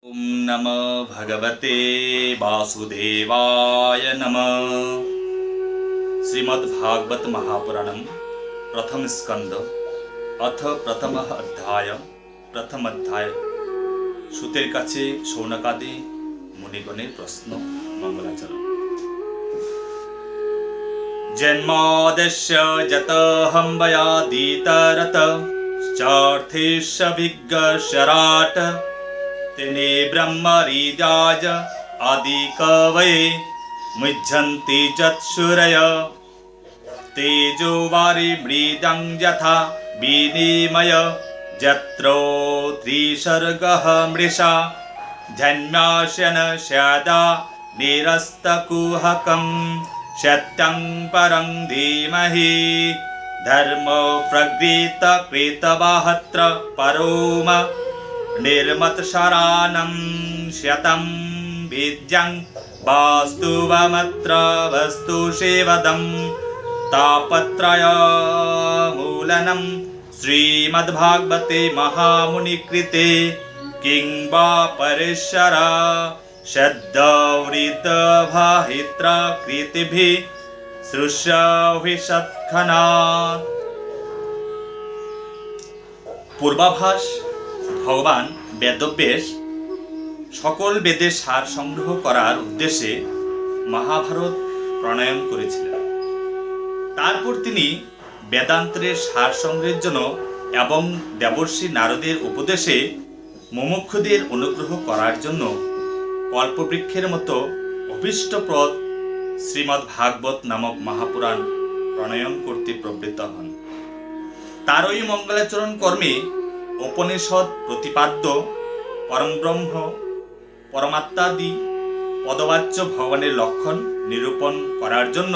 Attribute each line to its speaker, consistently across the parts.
Speaker 1: ओम नमो भगवते वासुदेवाय नमः। श्रीमद्भागवत महापुराणम प्रथम स्कंद अथ प्रथम अध्याय प्रथम अध्याय সুতের কাছে শৌনকাদি মুনিগণের প্রশ্ন মঙ্গলাচরণ। জন্মোদস্য যতহং বয়াদিতরত চার্থেষ্য বিজ্ঞশরাট तेने ब्रह्मरीजाज आदि कवये मुह्यन्ति जत्सुरय तेजो वारि मृदं यथा विनिमय जत्रो त्रिसर्गः मृषा धन्याशन स्यादा निरस्तकुहकं सत्यं परं धीमहि धर्मो प्रगृत कृतवाहत्र परोम निर्मतशरानं शतं विद्यं वास्तुवमत्र वस्तुसेवदं तापत्रयमूलनं श्रीमद्भागवते महामुनिकृते किं वा परिसरा शब्दवृतभाहित्रकृतिभिः सृष्यभिषत्खनात्। पूर्वाभास ভগবান বেদব্যাস সকল বেদের সার সংগ্রহ করার উদ্দেশ্যে মহাভারত প্রণয়ন করেছিলেন। তারপর তিনি বেদান্তের সার সংগ্রহের জন্য এবং দেবর্ষি নারদের উপদেশে মুমুক্ষুদের অনুগ্রহ করার জন্য কল্পবৃক্ষের মতো অভীষ্টপ্রদ শ্রীমদ্ ভাগবত নামক মহাপুরাণ প্রণয়ন করতে প্রবৃত্ত হন। তারই মঙ্গলাচরণ কর্মে উপনিষদ প্রতিপাদ্য পরমব্রহ্ম পরমাত্মাদি পদবাচ্য ভগবানের লক্ষণ নিরূপণ করার জন্য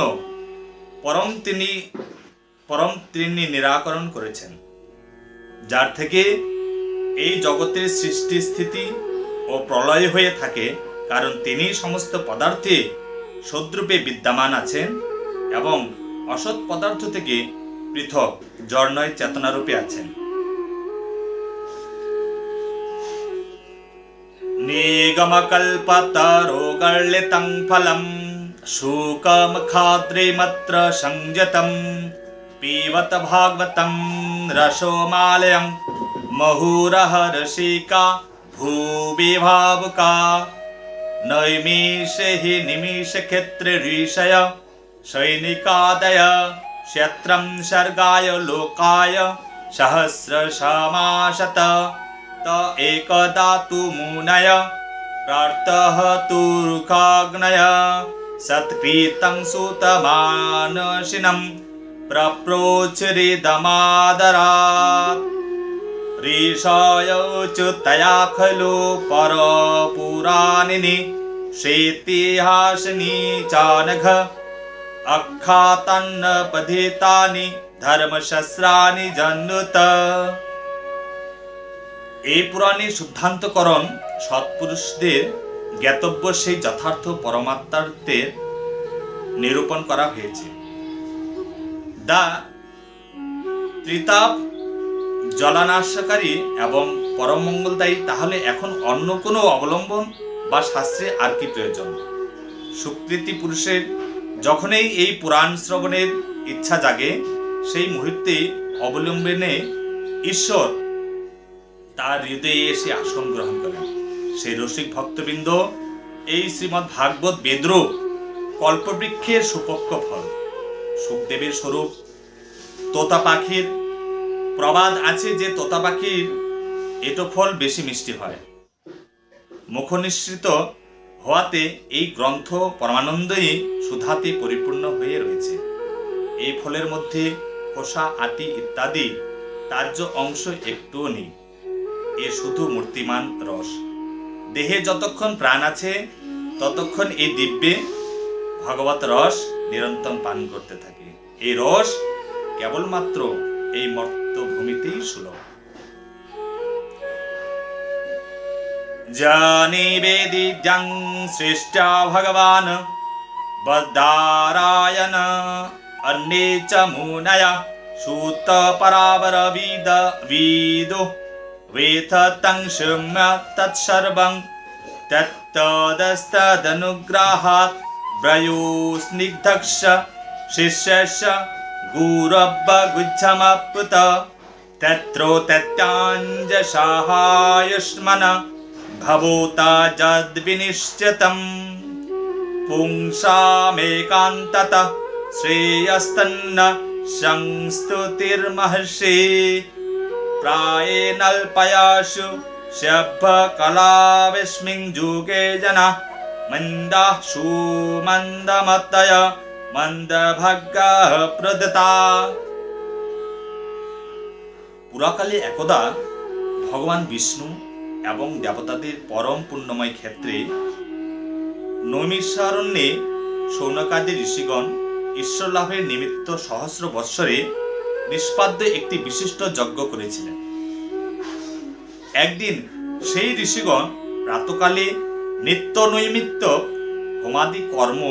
Speaker 1: পরম তিনি নিরাকরণ করেছেন, যার থেকে এই জগতের সৃষ্টি স্থিতি ও প্রলয় হয়ে থাকে, কারণ তিনি সমস্ত পদার্থে সদ্রূপে বিদ্যমান আছেন এবং অসৎ পদার্থ থেকে পৃথক জড়নয় চেতনারূপে আছেন। निगमकल्पतरोगर्लितं फलं शूकमखाद्रिमत्र संयतं पीबत भागवतं रसोमालयं मुहुरहर्षिका भूविभावुका नैमिषे हि निमिषक्षेत्रे ऋषय सैनिकादय क्षेत्रं सर्गाय लोकाय सहस्रशमाशत त एकदा तु मुनय प्रार्थः सत्कृतं सुतमानसिनं प्रप्रोचरिदमादरात् ऋषयोच्युतया खलु परपुराणिनि श्रेतिहासिनी चानघ अख्यातान्न पठितानि धर्मशास्त्राणि जन्नुत। এই পুরাণে শুদ্ধান্তকরণ সৎপুরুষদের জ্ঞাতব্য সেই যথার্থ পরমাত্মার্থের নিরূপণ করা হয়েছে। দা ত্রিতাপ জলানাশকারী এবং পরম মঙ্গলদায়ী, তাহলে এখন অন্য কোনো অবলম্বন বা শাস্ত্রে আর কি প্রয়োজন? সুকৃতি পুরুষের যখনই এই পুরাণ শ্রবণের ইচ্ছা জাগে, সেই মুহূর্তে অবলম্বনে ঈশ্বর তার হৃদয়ে এসে আসন গ্রহণ করেন। সেই রসিক ভক্তবৃন্দ এই শ্রীমদ্ ভাগবত বেদরূপ কল্পবৃক্ষের সুপক্ষ ফল। সুখদেবের স্বরূপ তোতা পাখির প্রবাদ আছে যে তোতা পাখির এটো ফল বেশি মিষ্টি হয়। মুখনিসৃত হওয়াতে এই গ্রন্থ পরমানন্দই সুধাতে পরিপূর্ণ হয়ে রয়েছে। এই ফলের মধ্যে খোসা, আটি ইত্যাদি তার্য অংশ একটুও নেই। এ শুধু মূর্তিমান রস। দেহে যতক্ষণ প্রাণ আছে ততক্ষণ এই দিব্যে ভগবত রস নিরন্তর পান করতে থাকে। এই রস কেবলমাত্র এই মর্ত্যভূমিতেই সুলভ। জানি বেদিজং সৃষ্টা ভগবান বদ্ধারায়ণ अन्ये च मुनया सूत परावरविदो वेथ तं शम्य तत्सर्वं তত্তদস্তদনুগ্রহাৎ ব্রয়ো স্নিগ্ধস্য শিষ্যস্য গুরব্বগুচ্ছমপ্লুত তত্রো তত্যাঞ্জসাহায়ুষ্মন ভবতা যদ্বিনিশ্চিতম পুংসামেকান্ততঃ শ্রেয়স্তন্ন সংস্তুতির্মহর্ষি প্রায়েণল্পয়াসু সভ্যকলাবিস্মিং যুগে জনাঃ মন্দাঃ সুমন্দমতয় মন্দভাগ্যাঃ প্রদতা। পুরাকালে একদা ভগবান বিষ্ণু এবং দেবতাদের পরম পুণ্যময় ক্ষেত্রে নৈমিষারণ্যে শৌনকাদি ঋষিগণ ঈশ্বর লাভের নিমিত্ত সহস্র বৎসরে নিষ্পাদ্য একটি বিশিষ্ট যজ্ঞ করেছিলেন। একদিন সেই ঋষিগণ প্রাতকালে নিত্য নৈমিত্য হোমাদি কর্ম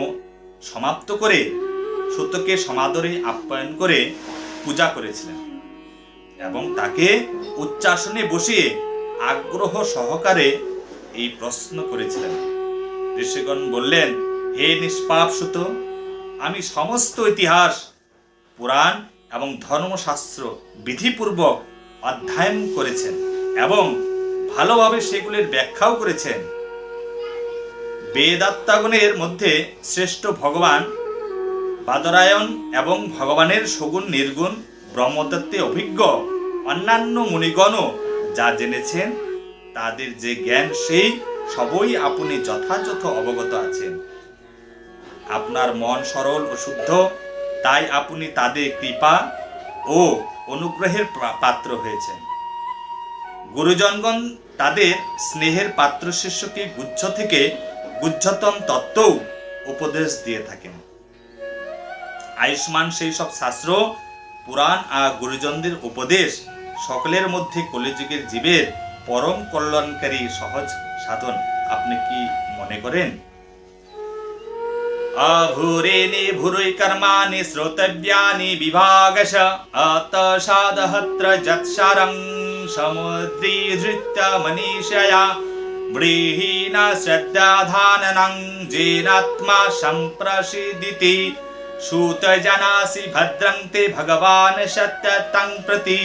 Speaker 1: সমাপ্ত করে সূতকে সমাদরে আপ্যায়ন করে পূজা করেছিলেন এবং তাকে উচ্চাসনে বসিয়ে আগ্রহ সহকারে এই প্রশ্ন করেছিলেন। ঋষিগণ বললেন, হে নিষ্পাপ সুত, আমি সমস্ত ইতিহাস, পুরাণ এবং ধর্মশাস্ত্র বিধিপূর্বক অধ্যয়ন করেছেন এবং ভালোভাবে সেগুলির ব্যাখ্যাও করেছেন। বেদাত্মাগণের মধ্যে শ্রেষ্ঠ ভগবান বাদরায়ণ এবং ভগবানের সগুণ নির্গুণ ব্রহ্মতত্ত্বে অভিজ্ঞ অন্যান্য মুনিগণও যা জেনেছেন তাদের যে জ্ঞান সেই সবই আপনি যথাযথ অবগত আছেন। আপনার মন সরল ও শুদ্ধ, তাই আপনি তাদের কৃপা ও অনুগ্রহের পাত্র হয়েছেন। গুরুজনগণ তাদের স্নেহের পাত্র শিষ্যকে গুচ্ছ থেকে গুচ্ছতম তত্ত্বও উপদেশ দিয়ে থাকেন। আয়ুষ্মান সেই সব শাস্ত্র, পুরাণ আর গুরুজনদের উপদেশ সকলের মধ্যে কলিযুগের জীবের পরম কল্যাণকারী সহজ সাধন। আপনি কি মনে করেন? अभूरेणि भूरुई कर्माणि श्रोतव्यानि विभागश अतसादहत्र जत्सारं समुद्रीधृत्य मनीषया व्रीहीन श्रद्धाधाननं जेनात्मा सम्प्रसीदिति सूतजनासि भद्रं ते भगवान् सत्यतं प्रति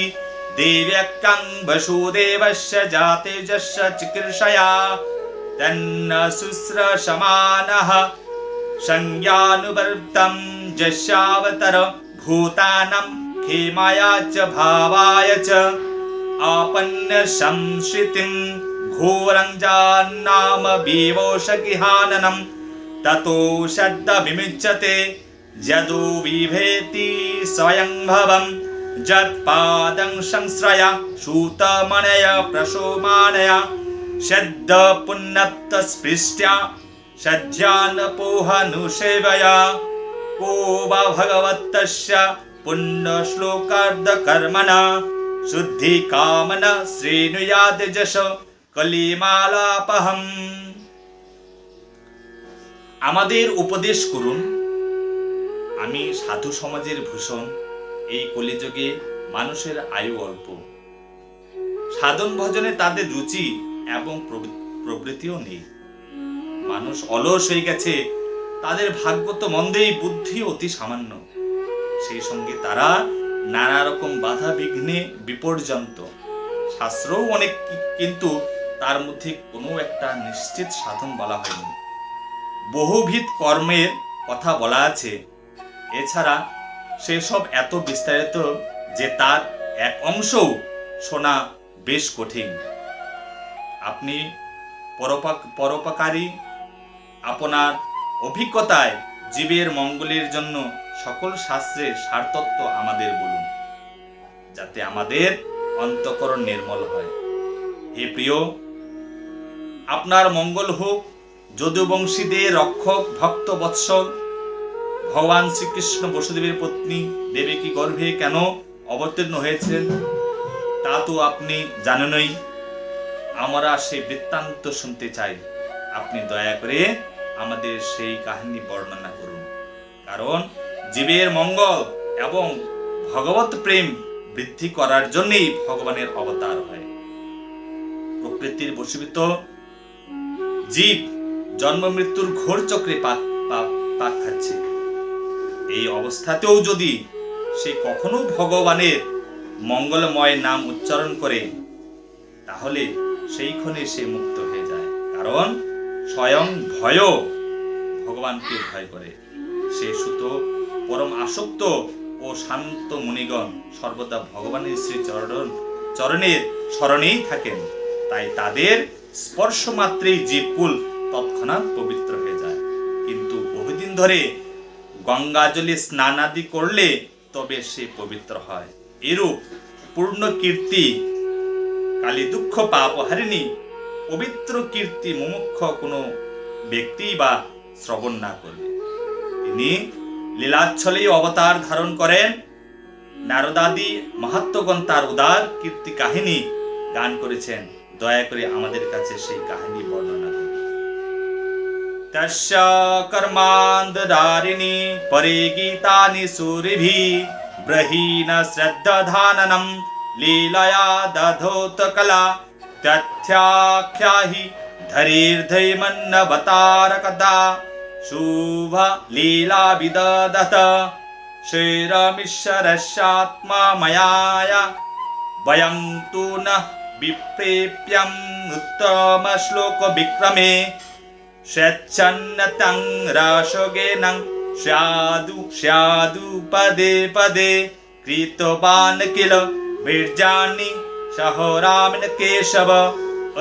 Speaker 1: देव्यक्कं वसुदेवस्य जातेजस्य चिकीर्षया तन्न शुश्रूषमाणः संज्ञानुवर्तं यस्यावतर भूतानं खेमाया च भावाय च आपन्न संश्रितिं घोरं जान्नाम विवोषगिहाननं ततो शब्द विमुच्यते यदो विभेति स्वयं भवं यत्पादं संश्रय सूतमनय प्रसोमानया शब्द पुण्यप्त स्पृष्ट्या सज्जानपोहनुसेवया को वा भगवतस्य पुण्यश्लोकार्धकर्मणा शुद्धिकामना श्रेणुयाद यश कलिमालापहम्। আমাদের উপদেশ করুন। আমি সাধু সমাজের ভূষণ। এই কলিযুগে মানুষের আয়ু অল্প, সাধন ভজনে তাদের রুচি এবং প্রবৃত্তিও নেই। মানুষ অলস হয়ে গেছে, তাদের ভাগ্য তো মন্দেই, বুদ্ধি অতি সামান্য। সেই সঙ্গে তারা নানা রকম বাধা বিঘ্নে বিপর্যন্ত। শাস্ত্রও অনেক, কিন্তু তার মধ্যে কোনো একটা নিশ্চিত সাধন বলা হয়নি। বহুবিধ কর্মের কথা বলা আছে। এছাড়া সেসব এত বিস্তারিত যে তার এক অংশও শোনা বেশ কঠিন। আপনি পরোপকারী, আপনার অভিজ্ঞতায় জীবের মঙ্গলের জন্য সকল শাস্ত্রের সারতত্ত্ব আমাদের বলুন, যাতে আমাদের অন্তঃকরণ নির্মল হয়। হে প্রিয়, আপনার মঙ্গল হোক। যদুবংশীদের রক্ষক ভক্ত বৎসল ভগবান শ্রীকৃষ্ণ বসুদেবের পত্নী দেবকী গর্ভে কেন অবতীর্ণ হয়েছিলেন তা তো আপনি জানেনই। আমরা সেই বৃত্তান্ত শুনতে চাই। আপনি দয়া করে আমাদের সেই কাহিনী বর্ণনা করুন, কারণ জীবের মঙ্গল এবং ভগবত প্রেম বৃদ্ধি করার জন্যই ভগবানের অবতার হয়। প্রকৃতির বশীভূত জীব জন্ম মৃত্যুর ঘোর চক্রে পাক খাচ্ছে। এই অবস্থাতেও যদি সে কখনো ভগবানের মঙ্গলময় নাম উচ্চারণ করে, তাহলে সেই ক্ষণে সে মুক্ত হয়ে যায়। কারণ স্বয়ং ভয় ভগবানকে ভয় করে। সে সুত পরম আসক্ত ও শান্ত মুনিগণ সর্বদা ভগবানের শ্রী চরণের স্মরণেই থাকেন। তাই তাদের স্পর্শ মাত্রেই জীবকুল তৎক্ষণাৎ পবিত্র হয়ে যায়। কিন্তু বহুদিন ধরে গঙ্গা জলে স্নান আদি করলে তবে সে পবিত্র হয়। এরূপ পূর্ণ কীর্তি কালী দুঃখ পাপহারিণী পবিত্র কীর্তি মুমুক্ষ কোনো ব্যক্তি বা শ্রবণ না করবে। তিনি লীলাচ্ছলেই অবতার ধারণ করেন। নারদাদি মাহাত্মগণ তার উদার কীর্তি কাহিনী গান করেছেন। দয়া করে আমাদের কাছে সেই কাহিনী বর্ণনা করুন। তস্য কর্মান্ধদারিণী পরে গীতানি সুরিভি ব্রহীন শ্রদ্ধাধাননম লীলয়া দধোত কলা তথ্যাখ্যাহি ধরির্ধৈমন্নবতারকদা শুভ লীলা বিদদত শ্রীরামেশ্বরস্যাত্মা ময়ায় বয়ং তু ন বিপ্রেপ্যং উত্তম শ্লোক বিক্রমে স্বেচ্ছন্নতং রাশোগেনং স্যাদু পদে পদে কৃতবান কিল বীর্যানি সহরামন কেশব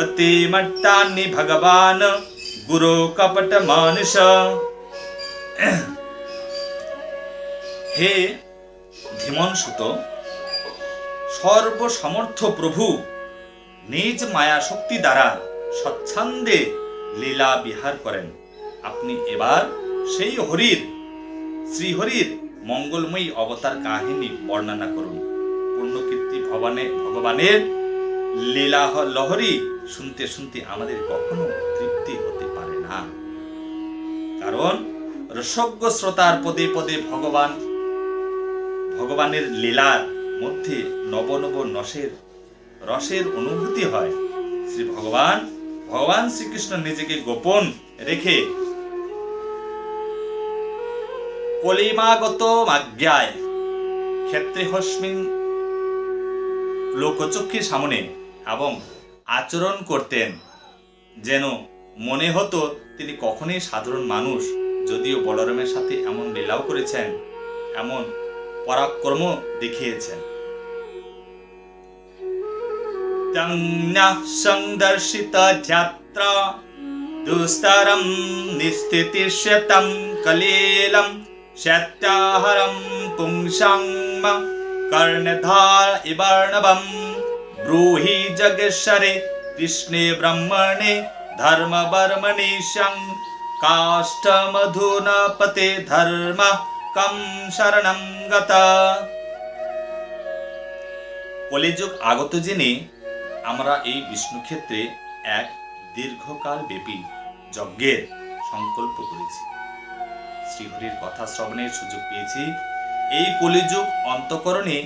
Speaker 1: অতিমত্তানি ভগবান গুরু কপট মানুষ। হে ধীমন সুত, সর্বসমর্থ প্রভু নিজ মায়া শক্তি দ্বারা স্বচ্ছন্দে লীলা বিহার করেন। আপনি এবার সেই শ্রীহরির মঙ্গলময়ী অবতার কাহিনী বর্ণনা করুন। পূর্ণকীর্তি ভগবানের লীলা লহরী শুনতে শুনতে আমাদের কখনো তৃপ্তি হতে পারে না। কারণ রসজ্ঞ শ্রোতার পদে পদে ভগবানের লীলার মধ্যে নব নব রসের অনুভূতি হয়। ভগবান শ্রীকৃষ্ণ নিজেকে গোপন রেখে কলিমাগত আজ্ঞায় ক্ষেত্রেহস্মিন লোকচক্ষের সামনে এবং আচরণ করতেন, যেন মনে হতো তিনি কখনোই সাধারণ মানুষ। যদিও বলরামের সাথে এমন লীলাও করেছেন, এমন পরাক্রম দেখিয়েছেন। সংদর্শিত ধ্যাত্র দুস্তরম নিস্থিতিষ্যতম কলীলম শত্যাহরম পুংসাং কর্ণধার ইবর্ণবম ব্রূহি জগেশ্বরে কৃষ্ণে ব্রহ্মণে ধর্মবর্মণি শং কাষ্ঠমধুনাপতে ধর্ম কম শরণং গত। কলিযুগ আগত জেনে আমরা এই বিষ্ণু ক্ষেত্রে এক দীর্ঘকাল ব্যাপী যজ্ঞের সংকল্প করেছি। শ্রীহরির কথা শ্রবণের সুযোগ পেয়েছি। এই কলিযুগ অন্তঃকরণে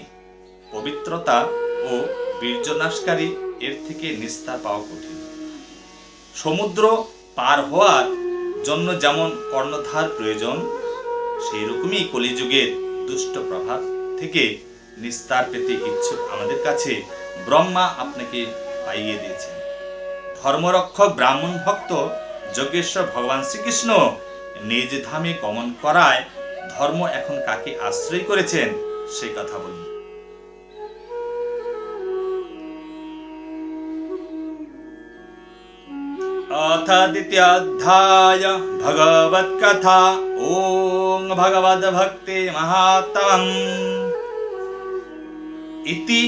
Speaker 1: পবিত্রতা ও বীর্যনাশকারী এর থেকে নিস্তার পাওয়া কঠিন। সমুদ্র পার হওয়ার জন্য যেমন কর্ণধার প্রয়োজন, সেই রকমই কলিযুগের দুষ্ট প্রভাব থেকে নিস্তার পেতে ইচ্ছুক আমাদের কাছে ব্রহ্মা আপনাকে পাইয়ে দিয়েছেন। ধর্মরক্ষক ব্রাহ্মণ ভক্ত যজ্ঞেশ্বর ভগবান শ্রীকৃষ্ণ নিজ ধামে গমন করায় ধর্ম এখন কাকে আশ্রয় করেছেন সেই কথা বলুন। अथ द्वितीयोऽध्याय भगवत्कथा। ओं भगवद्भक्ति महात्मम् इति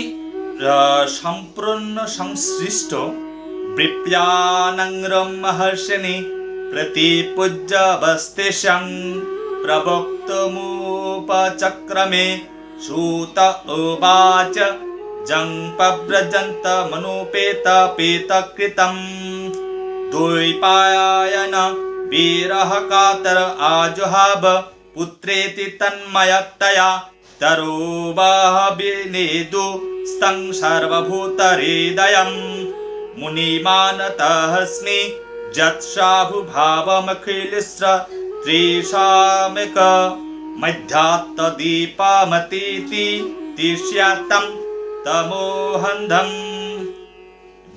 Speaker 1: सम्पूर्ण संसृष्ट विप्यानङ्गं महर्षिणि प्रतिपूज्य वस्तेशं प्रवक्तमुपचक्रमे सूत उवाच जं पव्रजन्त मनुपेत पेतकृतम् द्वैपायन वीरः कातर आजुहाव पुत्रेति तन्मयतया तरोवाह विनेदु तं सर्वभूतहृदयं मुनिमानतस्मि যৎসাভুভাবমখিলস্র ত্রিশামিক মধ্যাত্মদীপমতীতি তিষ্যাত্তম তমোহন্ধম।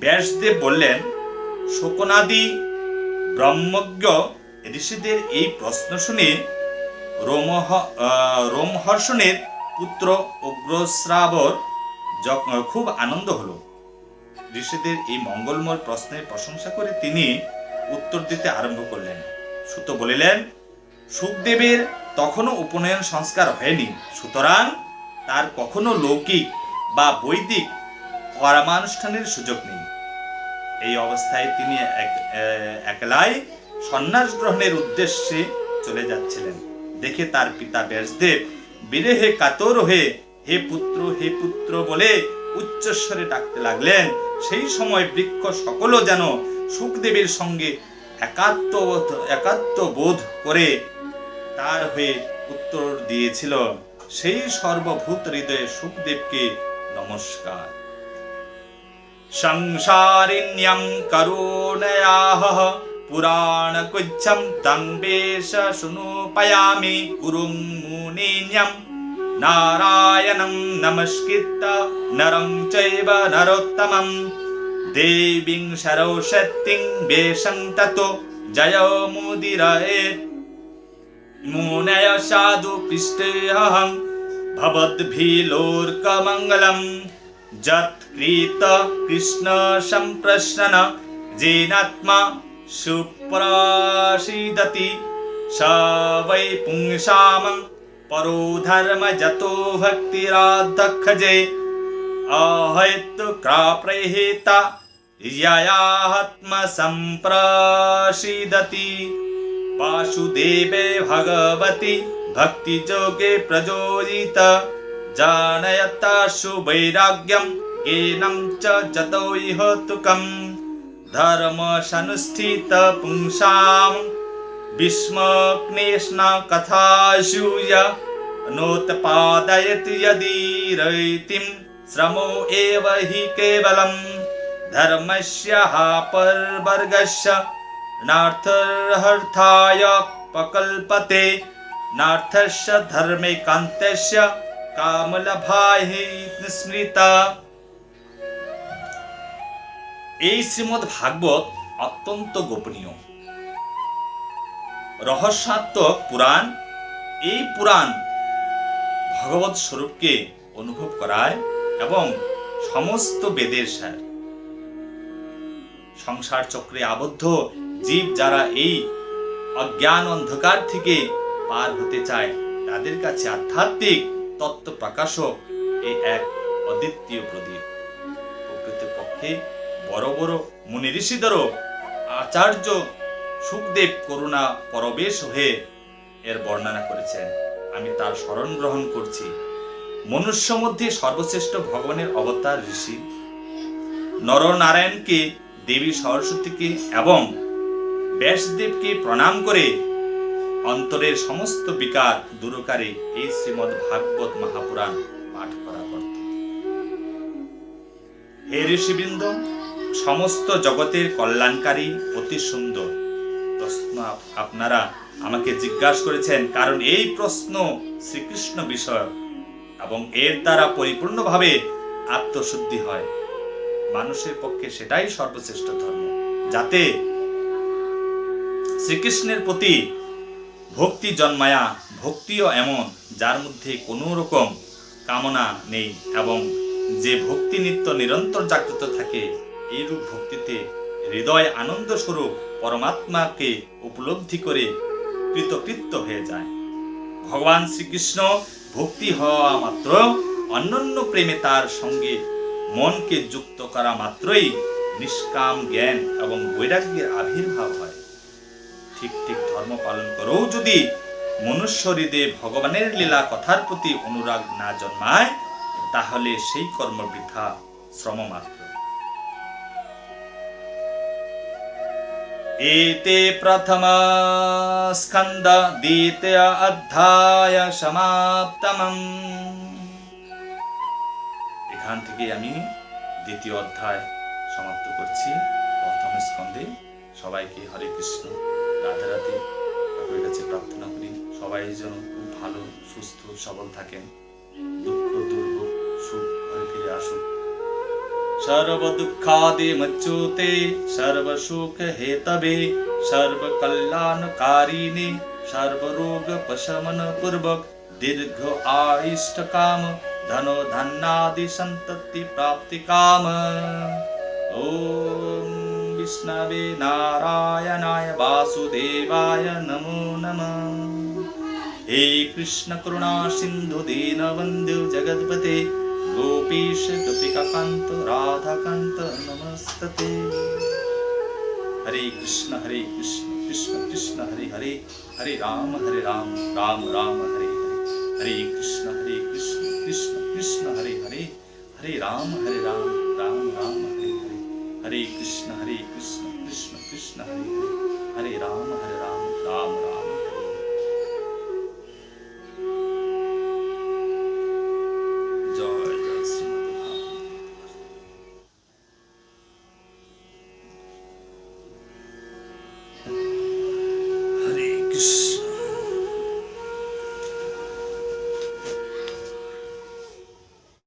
Speaker 1: ব্যাসদেব বললেন, শোকনাদি ব্রহ্মজ্ঞ ঋষিদের এই প্রশ্ন শুনে রোমহর্ষণের পুত্র উগ্রশ্রাবর খুব আনন্দ হলো। ঋষিদের এই মঙ্গলময় প্রশ্নের প্রশংসা করে তিনি উত্তর দিতে আরম্ভ করলেন। সুত বলিলেন, সুখদেবের তখনও উপনয়ন সংস্কার হয়নি, সুতরাং তার কখনো লৌকিক বা বৈদিক কর্মানুষ্ঠানের সুযোগ নেই। এই অবস্থায় তিনি একলাই সন্ন্যাস গ্রহণের উদ্দেশ্যে চলে যাচ্ছিলেন। দেখে তার পিতা ব্যাসদেব বিরহে কাতর হয়ে হে পুত্র বলে উচ্চস্বরে ডাকতে লাগলেন। সেই সময় বৃক্ষ সকলও যেন সুখদেবের সঙ্গে একাত্ম বোধ করে তার হয়ে উত্তর দিয়েছিল, সেই সর্বভূত হৃদয়ে সুখদেবকে নমস্কার। সংসারিণ্যম করুণয়াহ পুরাণকুচ্ছম তং বেশ শুনুপয়ামি গুরুং মুনিন্যম নারায়ণং নমস্কৃত্য নরং চৈব নরোত্তমম দেবীং সরস্বতীং বেশং ততো জয়মুদিরয়েৎ মুনয় সাধু পৃষ্ঠেऽহং ভবদ্ভিলোর্কমঙ্গলম যৎকৃত কৃষ্ণ সম্প্রশ্ন যেনাত্মা সুপ্রসীদতি স বৈ পুংসাম পরো ধর্ম যতো ভক্তিরাধখজে অহৈতুক্রাপ্রহেতা ইয়াত্ম সম্প্রসীদতি वासुदेवे भगवति भक्ति जोगे प्रयोजित जानयताशु वैराग्यम ज्ञानं च जतो इहोतुकं धर्म सनुष्ठित पुंसां विस्मग्नेष्ण कथाशूय नोत्पादयति यदि रैतिं श्रमो एव हि केवलं धर्मस्य परवर्गस्य नार्थाय प्रकल्पते नार्थस्य धर्मे कान्तस्य कामलभाहि स्मृता। এই শ্রীমদ্ ভাগবত অত্যন্ত গোপনীয় রহস্যাত্মক পুরাণ। এই পুরাণ ভগবত স্বরূপকে অনুভব করায় এবং সমস্ত বেদের সার। সংসার চক্রে আবদ্ধ জীব যারা এই অজ্ঞান অন্ধকার থেকে পার হতে চায়, তাদের কাছে আধ্যাত্মিক তত্ত্ব প্রকাশক এই এক অদ্বিতীয় প্রদীপ। প্রকৃতপক্ষে বড় বড় মুনি ঋষিদেরও আচার্য সুখদেব করুণা পরবেশ হয়ে এর বর্ণনা করেছেন। আমি তার শরণ গ্রহণ করছি। মনুষ্য মধ্যে সর্বশ্রেষ্ঠ ভগবানের অবতার ঋষি নরনারায়ণকে, দেবী সরস্বতীকে এবং ব্যাসদেবকে প্রণাম করে অন্তরের সমস্ত বিকার দূরকারী এই শ্রীমদ্ ভাগবত মহাপুরাণ পাঠ করা করত। হে ঋষিবৃন্দ, সমস্ত জগতের কল্যাণকারী অতি সুন্দর প্রশ্ন আপনারা আমাকে জিজ্ঞাসা করেছেন, কারণ এই প্রশ্ন শ্রীকৃষ্ণ বিষয় এবং এর দ্বারা পরিপূর্ণভাবে আত্মশুদ্ধি হয়। মানুষের পক্ষে সেটাই সর্বশ্রেষ্ঠ ধর্ম, যাতে শ্রীকৃষ্ণের প্রতি ভক্তি জন্মায়া। ভক্তিও এমন যার মধ্যে কোনো রকম কামনা নেই এবং যে ভক্তি নিত্য নিরন্তর জাগ্রত থাকে। এইরূপ ভক্তিতে হৃদয় আনন্দ স্বরূপ পরমাত্মাকে উপলব্ধি করে কৃতকৃত্য হয়ে যায়। ভগবান শ্রীকৃষ্ণ ভক্তি হওয়া মাত্র, অনন্য প্রেমে তার সঙ্গে মনকে যুক্ত করা মাত্রই নিষ্কাম জ্ঞান এবং বৈরাগ্যের আবির্ভাব হয়। ঠিক ঠিক ধর্ম পালন করেও যদি মনুষ্য হৃদয়ে ভগবানের লীলা কথার প্রতি অনুরাগ না জন্মায়, তাহলে সেই কর্ম বৃথা, শ্রম মাত্র। এতে প্রথম স্কন্দ দ্বিতীয় অধ্যায় সমাপ্তম। এখান থেকে আমি দ্বিতীয় অধ্যায় সমাপ্ত করছি, প্রথম স্কন্ধে সবাইকে হরে কৃষ্ণ, রাধে রাধে। ঠাকুরের কাছে প্রার্থনা করি সবাই যেন খুব ভালো, সুস্থ, সবল থাকেন, দুঃখ দুর্ভোগ সুখ ঘরে ফিরে আসুক। সর্ব দুঃখাদি মচ্যুতে সর্ব সুখ হেতবে সর্ব কল্যাণকারিণে সর্ব রোগ প্রশমন পূর্বক দীর্ঘ आयुष्ट काम धनो धन्नादि संतति प्राप्ति काम। ओम विष्णवे नारायणाय वासुदेवाय नमो नमः। हे कृष्ण करुणा सिंधु दीनबंधु जगतपते गोपीश गोपिकाकांत राधाकांत नमस्तते। हरे कृष्ण कृष्ण कृष्ण हरे हरे, हरे राम राम राम हरे हरे, हरे कृष्ण कृष्ण कृष्ण हरे हरे, हरे राम राम राम हरे हरे, हरे कृष्ण कृष्ण कृष्ण हरे हरे, हरे राम राम राम हरे हरे। जय जय श्रीमद् भागवत। हरे कृष्ण।